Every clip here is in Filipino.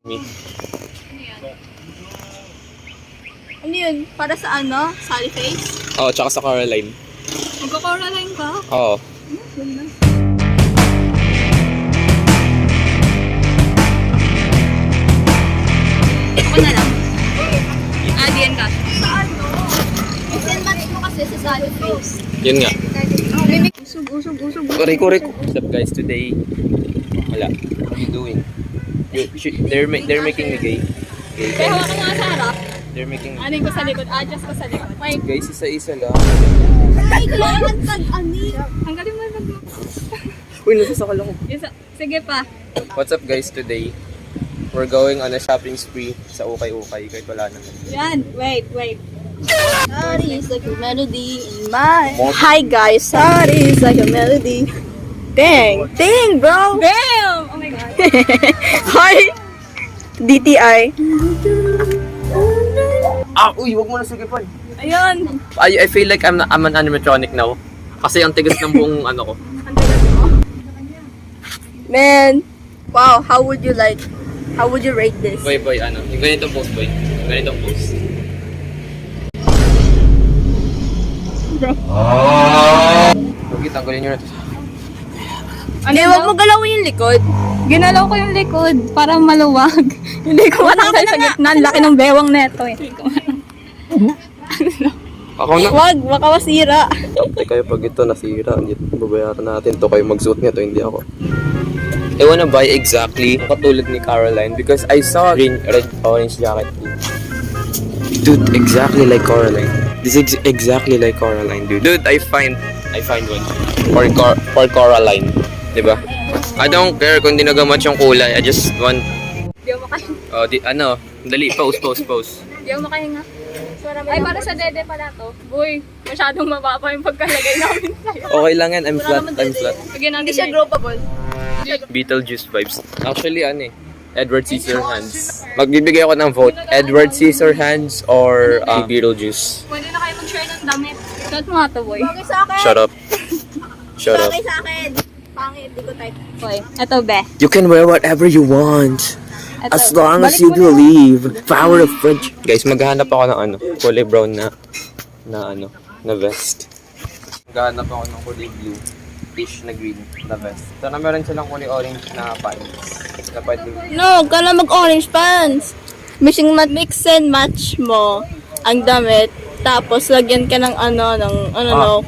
Me. Ano yun? Para sa ano? Sally face? Oo, tsaka sa Caroline. Magka-Coraline ka? Oo. Ganda. Ako na lang. Diyan ka. Sa ano? Isend match mo kasi sa Sally face. Yun nga. Usog. Korek. What's up guys today? Wala. What are you doing? They're making me gay. Kaya hawa ka nga sa harap. They're making me... Anin ko sa likod. Adjust ko sa likod. Wait. Guys, isa-isa lang. Ay, kailangan tag-ani. Ang galing mo nag... Uy, nasasakal ako. Sige pa. What's up guys today? We're going on a shopping spree sa Ukay-Ukay kahit wala naman. Yan. Wait. Sorry, it's like a melody in my... Hi guys, sorry, it's like a melody. Dang, bro. Damn! Oh my God. Hi. DTI. Uy, wag mo na sigipan. Ayun. I feel like I'm an animatronic now. Kasi ang tigas ng buong ano ko. Man, wow, how would you rate this? Boy, ano? Yung ganitong pose, boy. Ganitong pose. Bro. Okay, tanggalin nyo na ito. Ano, wag mo galawin yung likod. Ginalaw ko yung likod para maluwag. Hindi ko matanggal sa gitna. Ang laki ng bewang neto eh. Ako na. Wag, baka masira. Teka, pag ito nasira, babayaran natin to kayo magsuot nito, hindi ako. I wanna buy exactly katulad ni Caroline because I saw green, red, orange jacket. Dude, exactly like Caroline. This is exactly like Caroline, dude. Dude, I find one for Caroline, diba? I don't care kung di nagamatch yung kulay. I just want. Di ako makahinga. Oh, dali, pose. Di ako makahinga. Ay, para sa dede pala to. Boy, masyadong mababa yung pagkalagay namin sa'yo. Okay lang yan, I'm flat. Hindi siya groupable. Beetlejuice vibes. Actually, Edward Scissorhands. Magbibigay ako ng vote. Edward Scissorhands or Beetlejuice. Pwede na kayo mag-share ng damit. Suot mo nga to, boy. Bagay sa akin. Shut up. Bagay sa akin. Pangit, di ko type. Boy, eto be. You can wear whatever you want. Eto. As long as you believe. Power of French. Guys, maghahanap ako ng kulay brown na vest. Maghahanap ako ng kulay blue. Fish na green na vest. Sana meron silang kulay orange na pants. Na pwede. No, huwag ka na mag-orange pants. Mix and match mo ang damit. Tapos, lagyan ka ng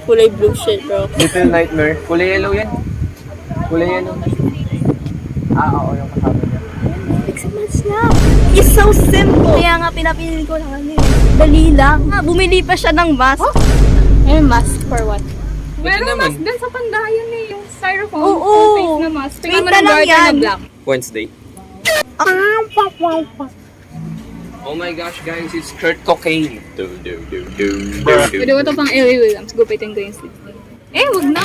kulay blue shit, bro. Little Nightmare. Kulay yellow yan. Kulay yellow. Oo, yung kasama niya. Mix and match na. It's so simple. Kaya nga, pinapili ko lang dali lang. Bumili pa siya ng mask. Ayun, mask for what? Merong mask din sa pandayan eh. Yung styrofoam. Oo. Face na mask. Tingnan mo ng garter na black. Wednesday. Oh my gosh, guys, it's Kurt Cocaine. Pwede ko ito pang L.A. Williams. Gupitin ko yung sleeves. Wag na.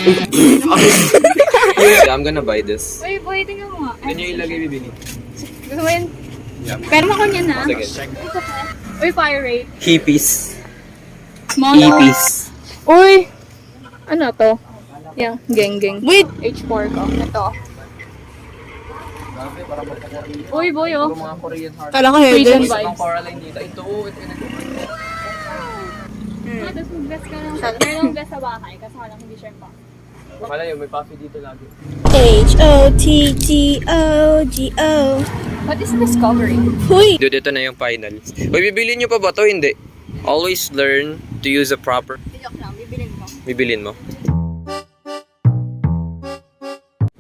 I'm gonna buy this. Uy, boy, tingnan mo nga. Yan yung ilagay, bibili. Gusto mo yun? Yeah. Pero mo ko niya na. Sige. Uy, fire rate. Hippies. Mono. Hippies. Uy! Ano to? Yung geng. Wait! H4 ko. Ito. Uy, boy, oh. Mga Korean heart. Kala ko Ang Hayden vibes. Coraline dito. Ito. Tapos mag-bless ka lang. Meron bless sa bahay. Kasi lang hindi siya pa. Wala yun, may coffee dito lagi. H-O-T-T-O-G-O. What is discovery? Huy! Dude, ito na yung final. Uy, bibili nyo pa ba to? Hindi. Always learn to use a proper... Bilok lang, bibilin mo. Bibilin mo.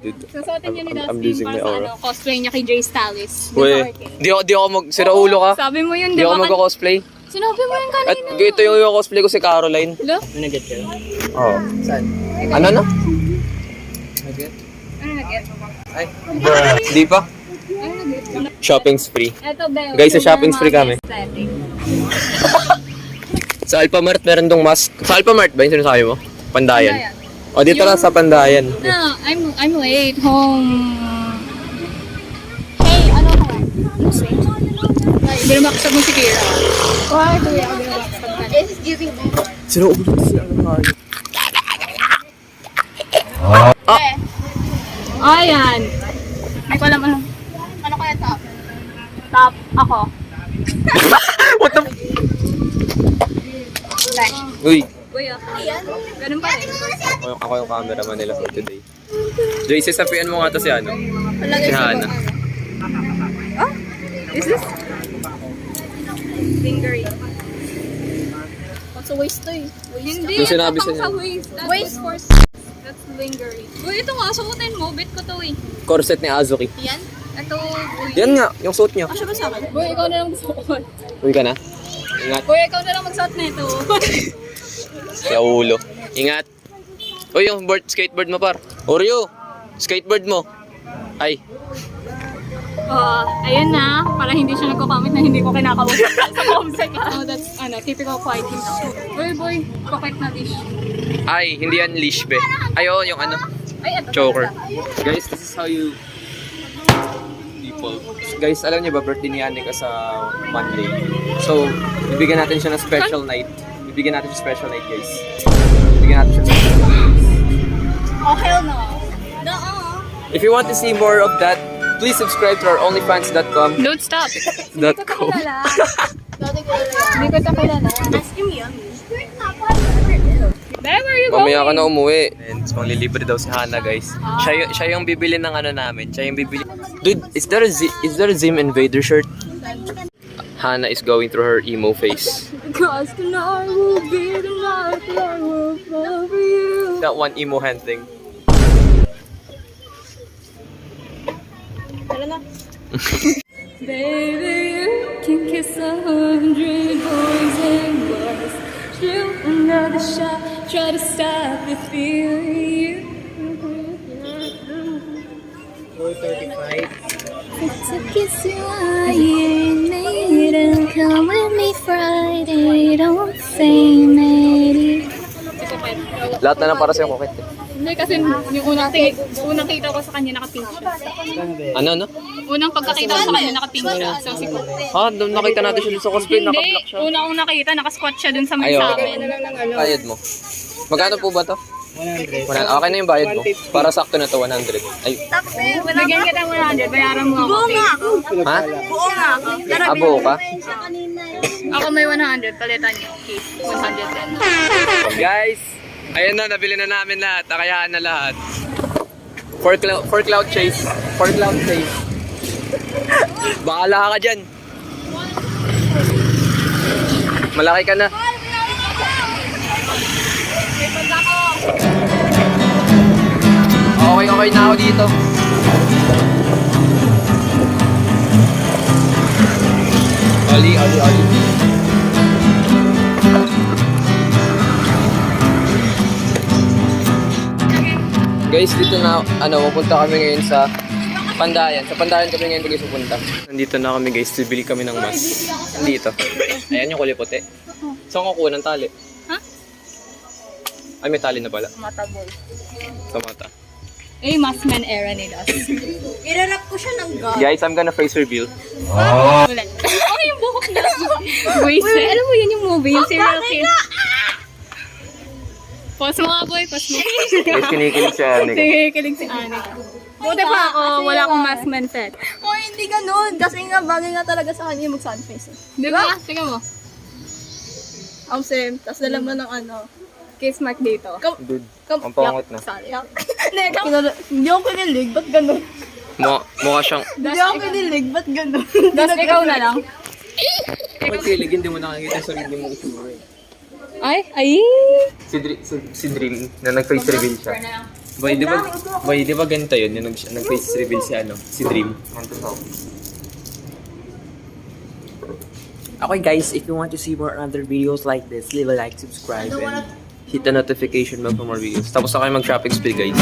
Dude, Susuotin niyo ni I'm Dustin losing para my sa aura. cosplay niya kay Jay Styles. Uy, di ako sira ulo ka. Sabi mo yun, Di ako mag-cosplay. Sinabi mo yun At kanina. ito yung cosplay ko si Caroline. Hello? Nag-get ka? Oo. Saan? Ano na? Nag-get? Ano nag-get? Ay, di pa? Ano nag-get? Shopping spree. Eto, Beo. Guys, sa shopping spree kami. Aesthetic. Sa Alphamart meron tong mask. Sa Alphamart ba yung sinasabi mo? Pandayan. Pandayan. O, dito lang sa Pandayan. No, I'm late home. Hey, ano ka? Ano say? Binabaksag mo si Kira. Why? Kuya, binabaksag ka. This is giving me. Sira ulo si ano. Ayan. Hindi ko alam ano. Ano kaya ito? Top. Ako. What the... Uy, Uy, ayan. Ganun pa rin. ako yung cameraman nila for today. Joyce, sasapian mo nga to si ano? Si Hana. Oh? Is this? Lingerie. Sa waist to eh. Hindi, Yung sinabi ito sa pang waist. Waist for... That's lingerie. Uy, ito nga, suotin mo. Bet ko to eh. Corset ni Azuki. Yan? Ito, uy. Yan nga, yung suit niya. Asya ba sa akin? Boy, ikaw na lang magsuot. Uy ka na. Ingat. Boy, ikaw na lang magsuot na ito. Sa ulo. Ingat. Uy, yung skateboard mo par. Oreo, skateboard mo. Ay, Ayun na. Para hindi siya nagko-comment na hindi ko kinakausap sa comment. Oh, that's, typical fighting. Boy, pocket na dish. ay, hindi yan leash be. Ay, oo, yung ano, Ay, ito. choker. Guys, this is how you people. Guys, alam niyo ba, birthday ni Anika sa Monday. So, bibigyan natin siya ng special night. Bibigyan natin siya special night, guys. Bibigyan natin siya special night. Oh, hell no. If you want to see more of that, please subscribe to our onlyfans.com. Don't stop. .com. Dati ko na yan. Hindi ko ito kilala. Ask him yun. Where are you going? Mamaya ka na umuwi. And manglilibre daw si Hana, guys. Siya yung bibili ng ano namin. Siya yung bibili. Dude, is there a Zim Invader shirt? Hana is going through her emo face. Because tonight will be the night that I will fall for you. That one emo hand thing. Baby, you can kiss 100 boys and girls. Shoot another shot, try to stop the feeling. 'Cause to kiss you I ain't made and come with me Friday. Don't say maybe. Lahat na lang para sa'yo, kokit. Hindi kasi yung unang kita ko sa kanya naka-pink siya. Ano? Unang pagkakita ko sa kanya naka-pink siya. So, si Coco. Ha? Doon nakita natin siya dun sa cosplay, Hindi, naka-black siya. unang nakita, naka-squat siya dun sa may Ayaw. sa amin. Bayad mo. Magkano po ba to? 100. Okay na yung bayad mo. Para sakto na to, 100. Ay, Bigyan kita 100, bayaran mo ako. Buo nga ako. ha? Buo nga ako. Abo ka? Ako may 100, palitan niyo. Okay, 100 din. Guys, ayun na, nabili na namin lahat. Nakayaan na lahat. For cloud chase. For cloud chase. Bahala ka dyan. Malaki ka na. Okay na ako dito. Oli. Guys, dito na, pupunta kami ngayon sa Pandayan. Sa Pandayan kami ngayon guys pupunta. Nandito na kami guys, bibili kami ng mas. Nandito. Ayan yung kulay puti. Saan ko kuha ng tali? Ha? Ay, may tali na pala. Mata boy. Sa mata. Eh, Maskman era nila. Irarap ko siya ng god. Guys, I'm gonna face reveal. Ulit. Oh, yung buhok na. Wasted. Alam mo yun yung movie, yung serial killer. Pause mo nga boy, pause mo. Guys, kinikilig siya. Sige, kilig si Anika. Buti pa ako, wala akong Maskman set. Oh, hindi ganun. Kasi nga, bagay nga talaga sa kanya yung mag-sunface. Di ba? Tingnan mo. Ang same. Tapos dala mo ng ano. Kiss mark dito. Dude, ang pangit na. Hindi ako kinilig. Ba't ganun? Mukha siyang... Hindi ako kinilig. Ba't ganun? Tapos ikaw na lang. May kilig, hindi mo nakakita sa sarili mong itsura eh. Ay! Si Dream, na nag-face reveal siya. Boy, di ba ganito yun? Yung nag-face reveal si Dream. Okay guys, if you want to see more other videos like this, leave a like, subscribe, and hit the notification bell for more videos. Tapos na kayo mag-shopping spree guys.